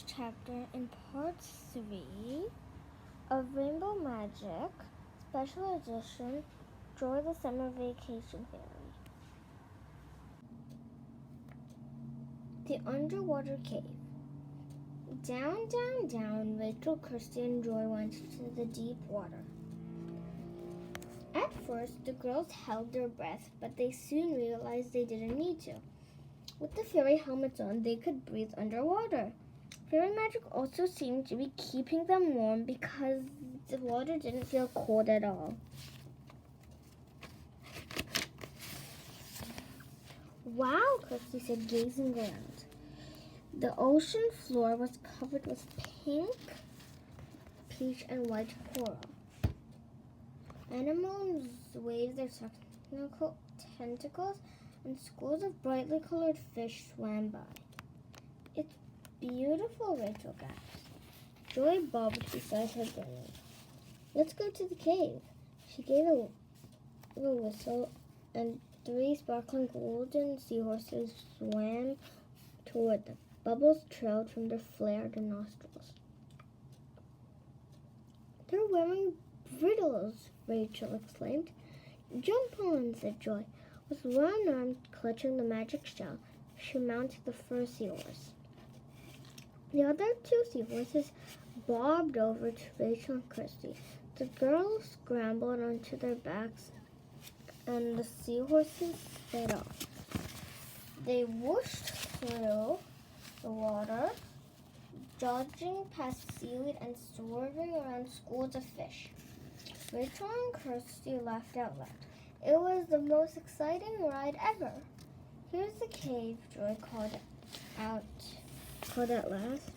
chapter in part 3 of Rainbow Magic, Special Edition, Joy the Summer Vacation Fairy. The Underwater Cave. Down, down, down, Rachel, Kirsty, and Joy went to the deep water. At first, the girls held their breath, but they soon realized they didn't need to. With the fairy helmets on, they could breathe underwater. Fairy magic also seemed to be keeping them warm because the water didn't feel cold at all. Wow, Kirsty said, gazing around. The ocean floor was covered with pink, peach, and white coral. Animals waved their tentacles, and schools of brightly colored fish swam by. It's beautiful, Rachel gasped. Joy bobbed beside her, grinning. Let's go to the cave. She gave a whistle, and 3 sparkling golden seahorses swam toward them. Bubbles trailed from their flared nostrils. They're wearing bridles, Rachel exclaimed. Jump on, said Joy. With one arm clutching the magic shell, she mounted the first seahorse. The other 2 seahorses bobbed over to Rachel and Kirsty. The girls scrambled onto their backs, and the seahorses sped off. They whooshed through the water, dodging past seaweed and swerving around schools of fish. Rachel and Kirsty laughed out loud. It was the most exciting ride ever. Here's the cave, Joy called at last.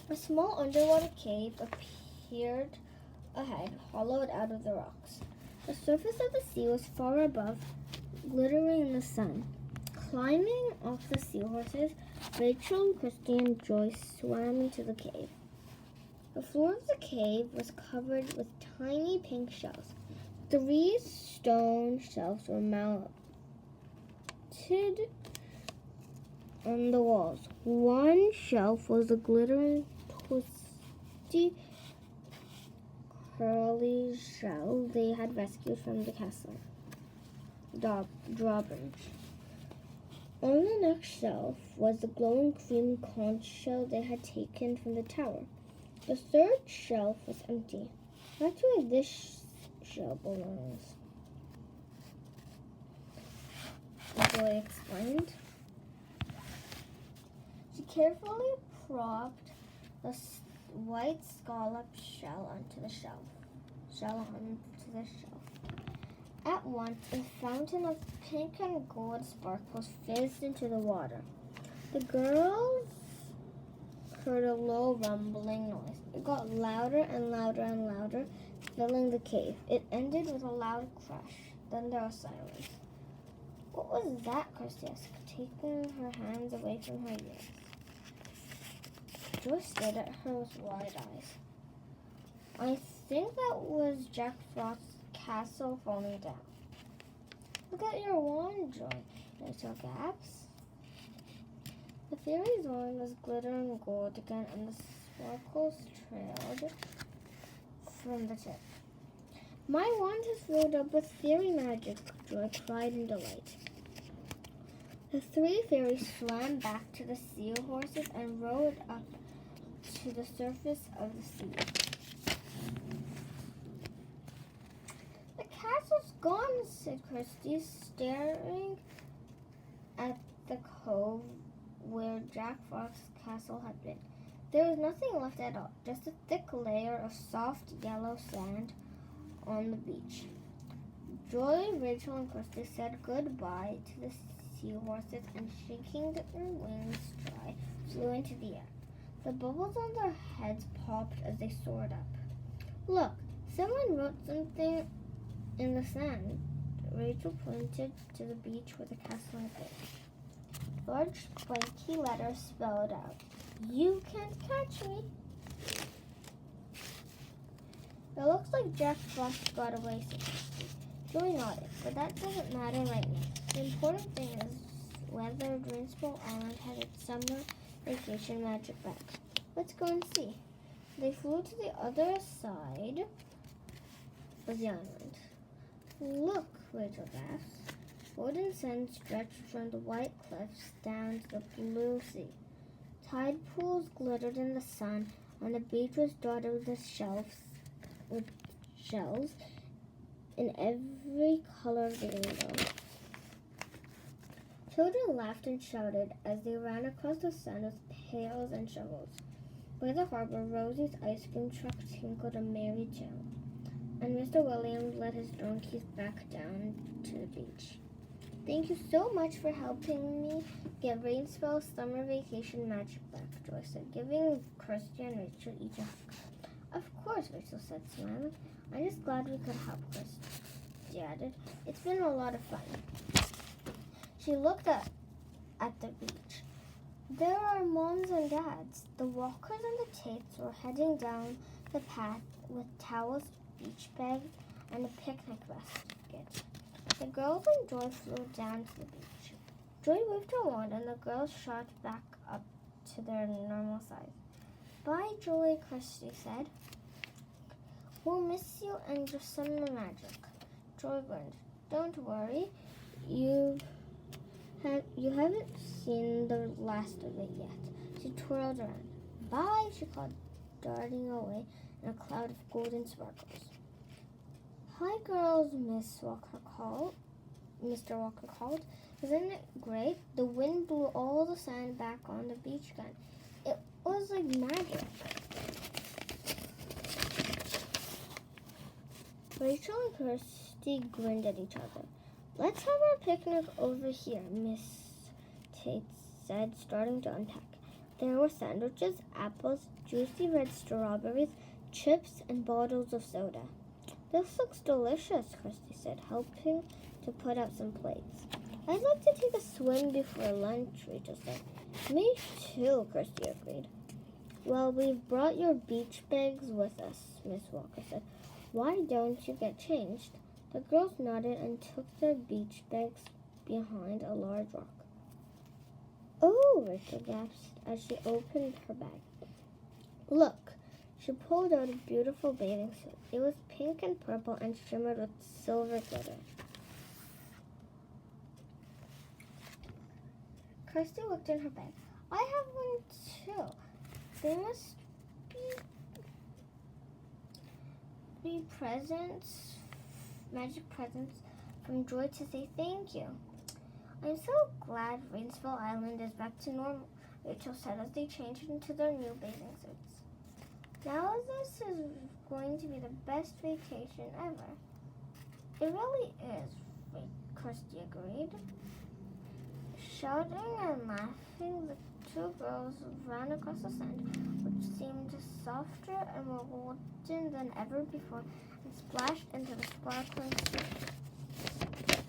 A small underwater cave appeared ahead, hollowed out of the rocks. The surface of the sea was far above, glittering in the sun. Climbing off the seahorses, Rachel, Kirsty, and Joy swam into the cave. The floor of the cave was covered with tiny pink shells. 3 stone shelves were mounted on the walls. One shelf was a glittering, twisty, curly shell they had rescued from the castle drawbridge. On the next shelf was the glowing cream conch shell they had taken from the tower. The 3rd shelf was empty. That's where this shell belongs, Joy explained. She carefully propped the white scallop shell onto the shelf. At once, a fountain of pink and gold sparkles fizzed into the water. The girls heard a low rumbling noise. It got louder and louder and louder, filling the cave. It ended with a loud crash. Then there was silence. What was that? Kirsty asked, taking her hands away from her ears. Joy stared at her with wide eyes. I think that was Jack Frost's castle falling down. Look at your wand, Joy. Rachel gasped. The fairy's wand was glittering gold again, and the sparkles trailed from the tip. My wand is filled up with fairy magic, Joy cried in delight. The 3 fairies swam back to the seahorses and rowed up to the surface of the sea. The castle's gone, said Kirsty, staring at the cove where Jack Frost's castle had been. There was nothing left at all, just a thick layer of soft yellow sand on the beach. Joy, Rachel, and Kirsty said goodbye to the seahorses and, shaking their wings dry, flew into the air. The bubbles on their heads popped as they soared up. Look, someone wrote something in the sand. Rachel pointed to the beach where the castle had been. Large, spiky letters spelled out, "You can't catch me." It looks like Jack Frost got away, said Kirsty. Joy nodded, but that doesn't matter right now. The important thing is weathered Rinspool Island had its summer vacation magic bag. Let's go and see. They flew to the other side of the island. Look, Rachel gasped. Golden sand stretched from the white cliffs down to the blue sea. Tide pools glittered in the sun, and the beach was dotted with shells in every color of the rainbow. Children laughed and shouted as they ran across the sand with pails and shovels. By the harbor, Rosie's ice cream truck tinkled a merry tune, and Mr. Williams led his donkeys back down to the beach. Thank you so much for helping me get Rainspell's summer vacation magic back, Joy said, giving Kirsty and Rachel each a hug. Of course, Rachel said, smiling. I'm just glad we could help, Kirsty added. It's been a lot of fun. She looked at the beach. There are moms and dads. The Walkers and the Tates were heading down the path with towels, beach bags, and a picnic basket. The girls and Joy flew down to the beach. Joy waved her wand, and the girls shot back up to their normal size. Bye, Joy, Kirsty said. We'll miss you and your summer magic. Joy grinned. Don't worry, you haven't seen the last of it yet. She twirled around. Bye, she called, darting away in a cloud of golden sparkles. Hi, girls, Mr. Walker called. Isn't it great? The wind blew all the sand back on the beach again. It was like magic. Rachel and Kirsty grinned at each other. Let's have our picnic over here, Miss Tate said, starting to unpack. There were sandwiches, apples, juicy red strawberries, chips, and bottles of soda. This looks delicious, Kirsty said, helping to put out some plates. I'd like to take a swim before lunch, Rachel said. Me too, Kirsty agreed. Well, we've brought your beach bags with us, Miss Walker said. Why don't you get changed? The girls nodded and took their beach bags behind a large rock. Oh, Rachel gasped as she opened her bag. Look, she pulled out a beautiful bathing suit. It was pink and purple and shimmered with silver glitter. Kirsty looked in her bag. I have one too. They must be presents, magic presents from Joy to say thank you. I'm so glad Rainspell Island is back to normal, Rachel said as they changed into their new bathing suits. Now this is going to be the best vacation ever. It really is, Kirsty agreed. Shouting and laughing, the two girls ran across the sand, which seemed softer and more golden than ever before, and splashed into the sparkling sea.